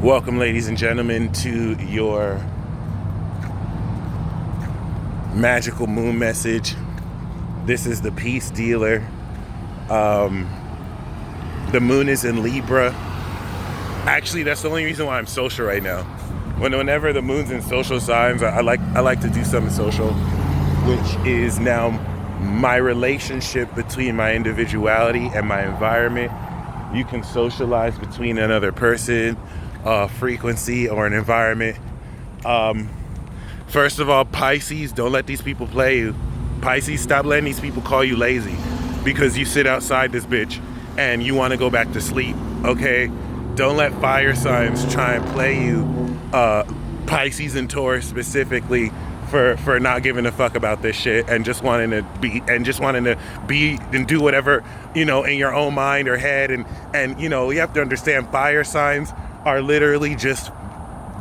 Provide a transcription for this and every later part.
Welcome, ladies and gentlemen, to your magical moon message. This is the peace dealer. The moon is in Libra. Actually, that's the only reason why I'm social right now. Whenever the moon's in social signs, I like to do something social, which is now my relationship between my individuality and my environment. You can socialize between another person, frequency, or an environment. First of all, Pisces, don't let these people play you. Pisces, stop letting these people call you lazy because you sit outside this bitch and you want to go back to sleep, okay? Don't let fire signs try and play you, Pisces and Taurus specifically, for not giving a fuck about this shit and just wanting to be and do whatever, in your own mind or head. And you have to understand, fire signs are literally just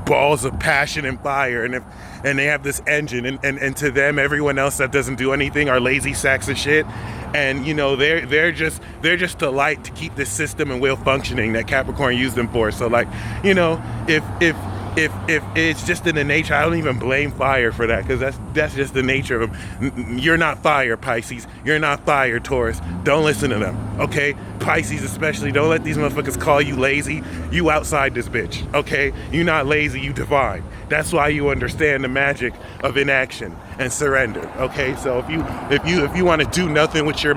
balls of passion and fire, and they have this engine, and to them, everyone else that doesn't do anything are lazy sacks of shit. And they're just a light to keep this system and wheel functioning that Capricorn used them for. So if it's just in the nature, I don't even blame fire for that, because that's just the nature of them. You're not fire, Pisces. You're not fire, Taurus. Don't listen to them, okay? Pisces especially, don't let these motherfuckers call you lazy. You outside this bitch, okay? You're not lazy, you divine. That's why you understand the magic of inaction and surrender, okay? So if you want to do nothing with your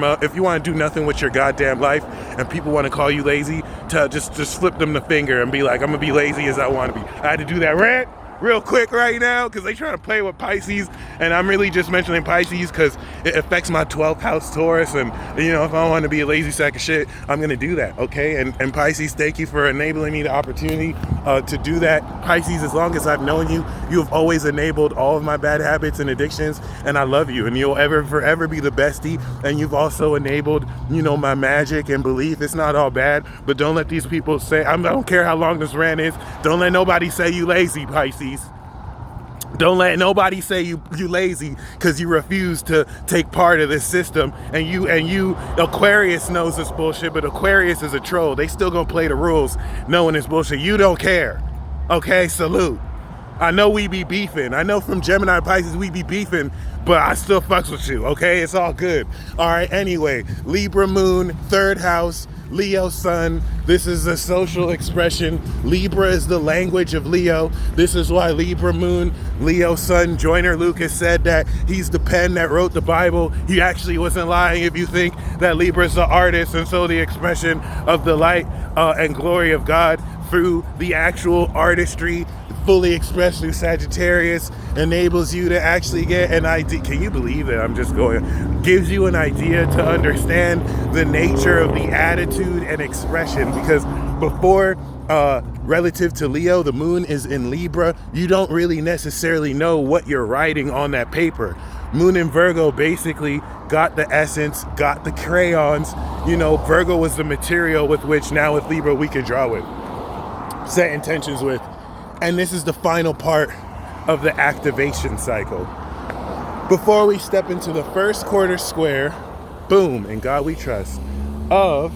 goddamn life, and people want to call you lazy, to just flip them the finger and be like, I'm gonna be lazy as I want to be. I had to do that rant real quick right now because they trying to play with Pisces, and I'm really just mentioning Pisces because it affects my 12th house Taurus, and if I want to be a lazy sack of shit, I'm gonna do that, okay? And Pisces, thank you for enabling me the opportunity to do that. Pisces, as long as I've known you, you have always enabled all of my bad habits and addictions, and I love you, and you'll forever be the bestie. And you've also enabled my magic and belief. It's not all bad, but don't let these people say, I don't care how long this rant is, don't let nobody say you lazy, Pisces. Don't let nobody say you lazy because you refuse to take part of this system. And you Aquarius knows this bullshit, but Aquarius is a troll. They still gonna play the rules knowing this bullshit. You don't care, okay? Salute. I know we be beefing. I know from Gemini Pisces we be beefing, but I still fucks with you, okay? It's all good. All right, anyway, Libra moon, 3rd house, Leo sun. This is a social expression. Libra is the language of Leo. This is why Libra moon, Leo sun, Joyner Lucas said that he's the pen that wrote the Bible. He actually wasn't lying if you think that Libra is the artist, and so the expression of the light and glory of God through the actual artistry fully expressed through Sagittarius enables you to actually get an idea. Can you believe that I'm just going? Gives you an idea to understand the nature of the attitude and expression, because before relative to Leo, the moon is in Libra. You don't really necessarily know what you're writing on that paper. Moon in Virgo basically got the essence, got the crayons. Virgo was the material with which now with Libra we can draw with, set intentions with. And this is the final part of the activation cycle. Before we step into the first quarter square, boom, in God we trust, of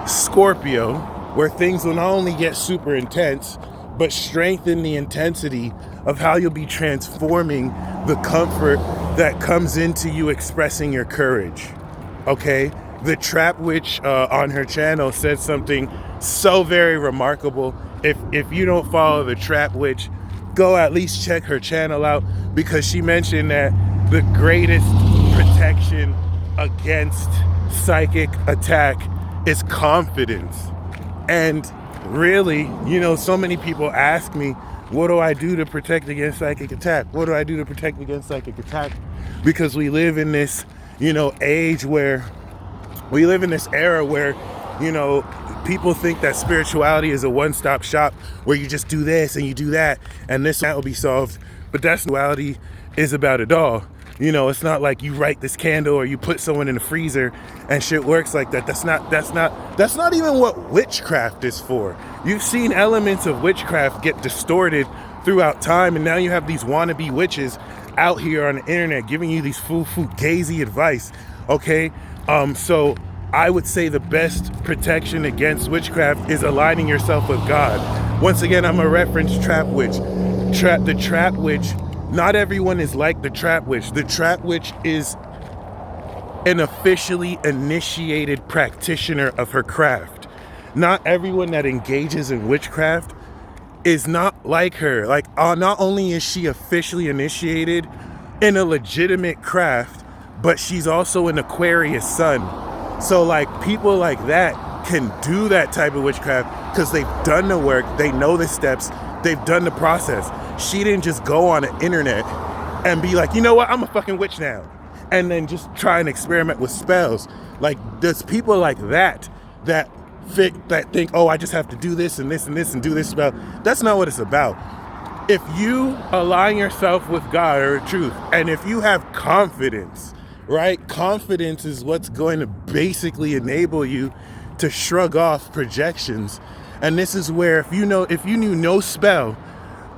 Scorpio, where things will not only get super intense, but strengthen the intensity of how you'll be transforming the comfort that comes into you expressing your courage, okay? The Trap Witch on her channel said something so very remarkable. If you don't follow the Trap Witch, go at least check her channel out, because she mentioned that the greatest protection against psychic attack is confidence. And really, so many people ask me, what do I do to protect against psychic attack? What do I do to protect against psychic attack? Because we live in this, age where we live in this era where, people think that spirituality is a one-stop shop where you just do this and you do that and this and that will be solved. But that spirituality is about it all. It's not like you write this candle or you put someone in the freezer and shit works like that. That's not even what witchcraft is for. You've seen elements of witchcraft get distorted throughout time, and now you have these wannabe witches out here on the internet giving you these full gazy advice. Okay, so I would say the best protection against witchcraft is aligning yourself with God. Once again, I'm a reference trap witch. The trap witch, not everyone is like the trap witch. The trap witch is an officially initiated practitioner of her craft. Not everyone that engages in witchcraft is not like her. Like, not only is she officially initiated in a legitimate craft, but she's also an Aquarius sun. So like people like that can do that type of witchcraft because they've done the work, they know the steps, they've done the process. She didn't just go on the internet and be like, you know what, I'm a fucking witch now, and then just try and experiment with spells. Like, there's people like that think, oh, I just have to do this and this and this and do this spell. That's not what it's about. If you align yourself with God or truth, and if you have confidence, right? Confidence is what's going to basically enable you to shrug off projections. And this is where if you knew no spell,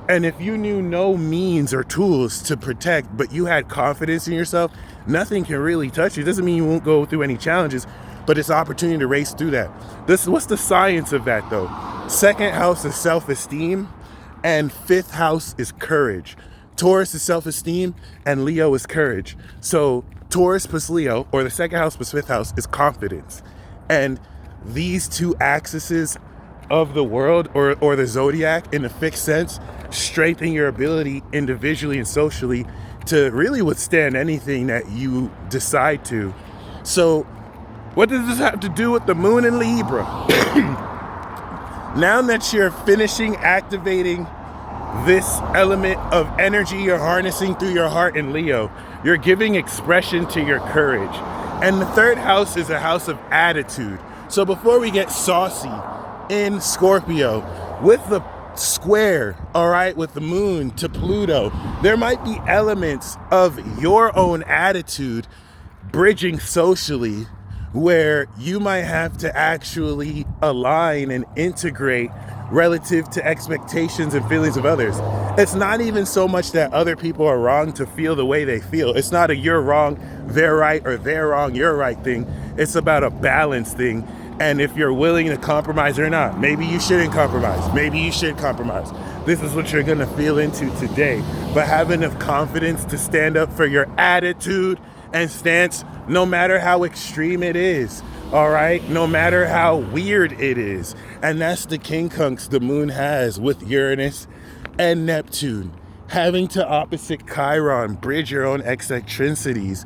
and if you knew no means or tools to protect, but you had confidence in yourself, nothing can really touch you. It doesn't mean you won't go through any challenges, but it's an opportunity to race through that. What's the science of that though? Second house is self-esteem, and fifth house is courage. Taurus is self-esteem, and Leo is courage. So Taurus plus Leo, or the second house plus fifth house, is confidence. And these two axes of the world, or the zodiac in a fixed sense, strengthen your ability individually and socially to really withstand anything that you decide to. So what does this have to do with the moon in Libra? Now that you're finishing activating this element of energy you're harnessing through your heart in Leo, you're giving expression to your courage. And the third house is a house of attitude. So before we get saucy in Scorpio, with the square, all right, with the moon to Pluto, there might be elements of your own attitude bridging socially where you might have to actually align and integrate relative to expectations and feelings of others. It's not even so much that other people are wrong to feel the way they feel. It's not a you're wrong, they're right, or they're wrong, you're right thing. It's about a balance thing. And if you're willing to compromise or not, maybe you shouldn't compromise. Maybe you should compromise. This is what you're gonna feel into today. But have enough confidence to stand up for your attitude and stance, no matter how extreme it is. All right, no matter how weird it is. And that's the quincunx the moon has with Uranus and Neptune. Having to opposite Chiron bridge your own eccentricities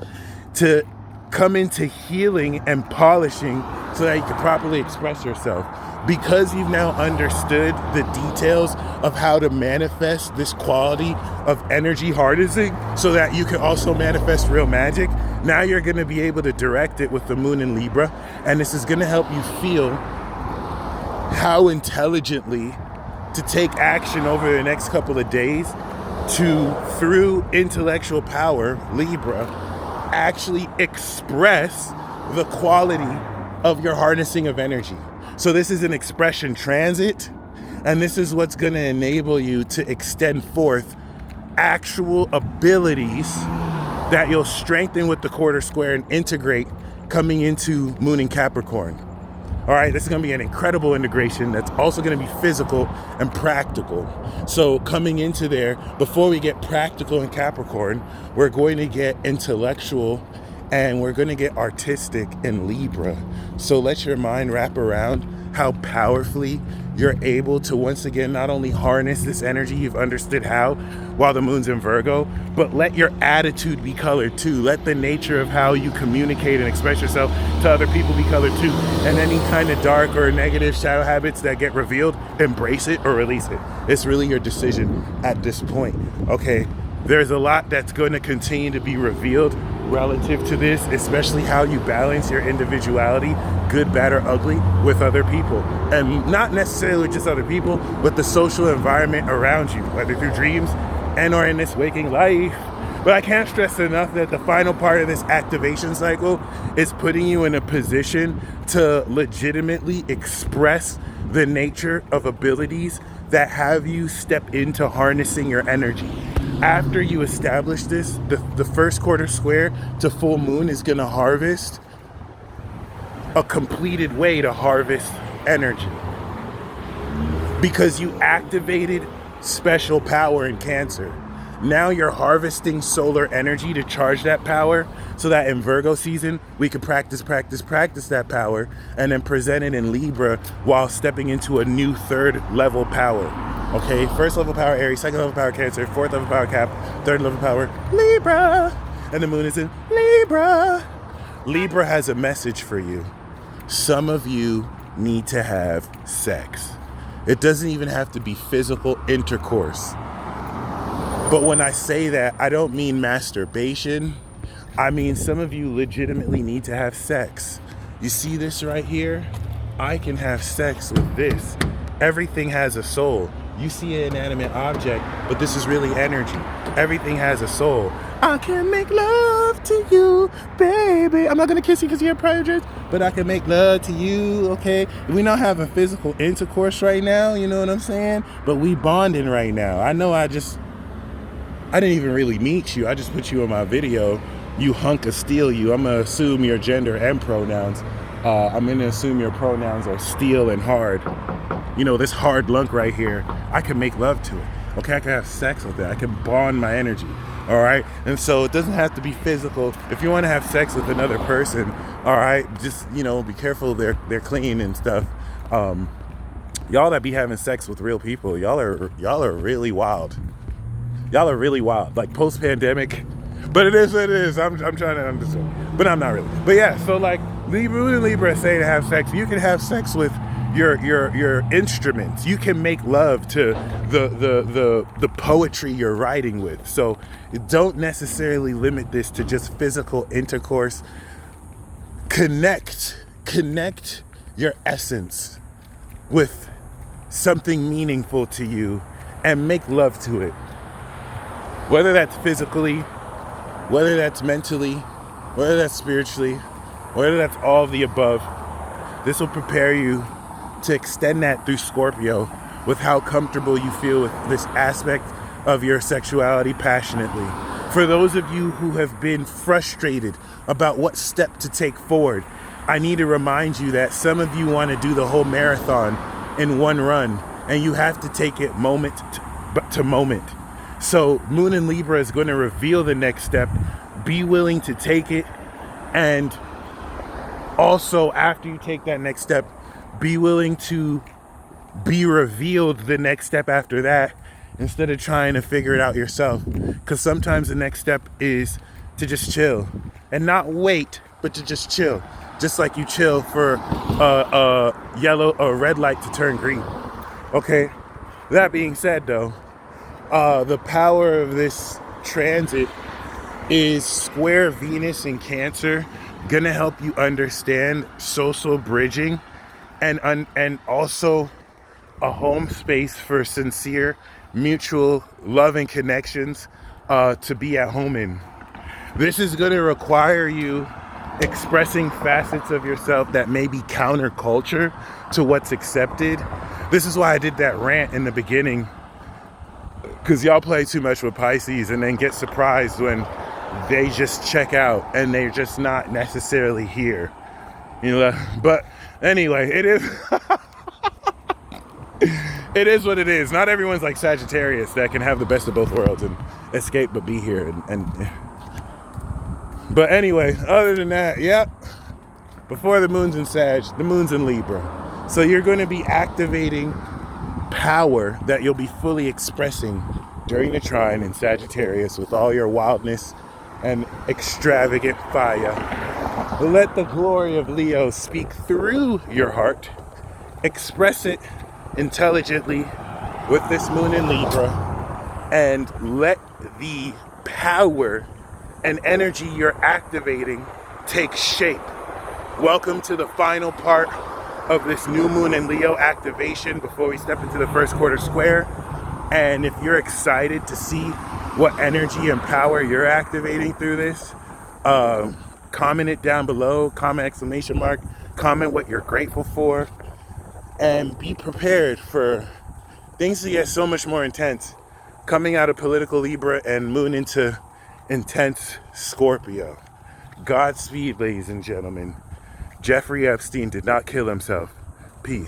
to come into healing and polishing so that you can properly express yourself. Because you've now understood the details of how to manifest this quality of energy harnessing so that you can also manifest real magic, now you're going to be able to direct it with the moon in Libra. And this is going to help you feel how intelligently to take action over the next couple of days to, through intellectual power, Libra, actually express the quality of your harnessing of energy. So this is an expression transit, and this is what's going to enable you to extend forth actual abilities that you'll strengthen with the quarter square and integrate coming into Moon in Capricorn. All right, this is going to be an incredible integration that's also going to be physical and practical. So coming into there, before we get practical in Capricorn, we're going to get intellectual and we're going to get artistic in Libra. So let your mind wrap around how powerfully you're able to once again not only harness this energy, you've understood how while the moon's in Virgo, but let your attitude be colored too. Let the nature of how you communicate and express yourself to other people be colored too. And any kind of dark or negative shadow habits that get revealed, embrace it or release it. It's really your decision at this point. Okay, there's a lot that's going to continue to be revealed relative to this, especially how you balance your individuality, good, bad, or ugly, with other people. And not necessarily just other people, but the social environment around you, whether through dreams and or in this waking life. But I can't stress enough that the final part of this activation cycle is putting you in a position to legitimately express the nature of abilities that have you step into harnessing your energy. After you establish this, the first quarter square to full moon is going to harvest a completed way to harvest energy, because you activated special power in Cancer. Now you're harvesting solar energy to charge that power, so that in Virgo season, we could practice that power, and then present it in Libra while stepping into a new third level power. Okay, first level power Aries, second level power Cancer, fourth level power Cap, third level power Libra, and the moon is in Libra. Libra has a message for you. Some of you need to have sex. It doesn't even have to be physical intercourse. But when I say that, I don't mean masturbation. I mean, some of you legitimately need to have sex. You see this right here? I can have sex with this. Everything has a soul. You see an inanimate object, but this is really energy. Everything has a soul. I can make love to you, baby. I'm not gonna kiss you because you have private jets, but I can make love to you, okay? We're not having physical intercourse right now, you know what I'm saying? But we bonding right now. I know I didn't even really meet you. I just put you in my video. You hunk of steel, you. I'm gonna assume your gender and pronouns. I'm gonna assume your pronouns are steel and hard. You know, this hard lunk right here, I can make love to it. Okay, I can have sex with it. I can bond my energy. All right, and so it doesn't have to be physical. If you want to have sex with another person, all right, just, you know, be careful. They're clean and stuff. Y'all that be having sex with real people, y'all are really wild. Y'all are really wild, like post-pandemic. But it is what it is. I'm trying to understand, but I'm not really. But yeah, so like Libra say to have sex. You can have sex with your instruments. You can make love to the poetry you're writing with. So don't necessarily limit this to just physical intercourse. Connect your essence with something meaningful to you and make love to it. Whether that's physically, whether that's mentally, whether that's spiritually, whether that's all of the above, this will prepare you to extend that through Scorpio with how comfortable you feel with this aspect of your sexuality passionately. For those of you who have been frustrated about what step to take forward, I need to remind you that some of you want to do the whole marathon in one run, and you have to take it moment to moment. So Moon in Libra is going to reveal the next step. Be willing to take it. And also, after you take that next step, be willing to be revealed the next step after that, instead of trying to figure it out yourself. Because sometimes the next step is to just chill and not wait, but to just chill. Just like you chill for a red light to turn green. Okay. That being said, though, the power of this transit is square Venus in Cancer, gonna help you understand social bridging and also a home space for sincere mutual love and connections to be at home in. This is gonna require you expressing facets of yourself that may be counterculture to what's accepted. This is why I did that rant in the beginning, because y'all play too much with Pisces and then get surprised when they just check out and they're just not necessarily here, you know. But anyway, it is it is what it is. Not everyone's like Sagittarius that can have the best of both worlds and escape but be here and but anyway, other than that, yep, before the moon's in Sag, the moon's in Libra. So you're going to be activating power that you'll be fully expressing during the trine in Sagittarius with all your wildness and extravagant fire. Let the glory of Leo speak through your heart. Express it intelligently with this moon in Libra, and let the power and energy you're activating take shape. Welcome to the final part of this new moon in Leo activation before we step into the first quarter square. And if you're excited to see what energy and power you're activating through this, comment it down below, comment exclamation mark, comment what you're grateful for, and be prepared for things to get so much more intense coming out of political Libra and moon into intense Scorpio. Godspeed, ladies and gentlemen. Jeffrey Epstein did not kill himself. Peace.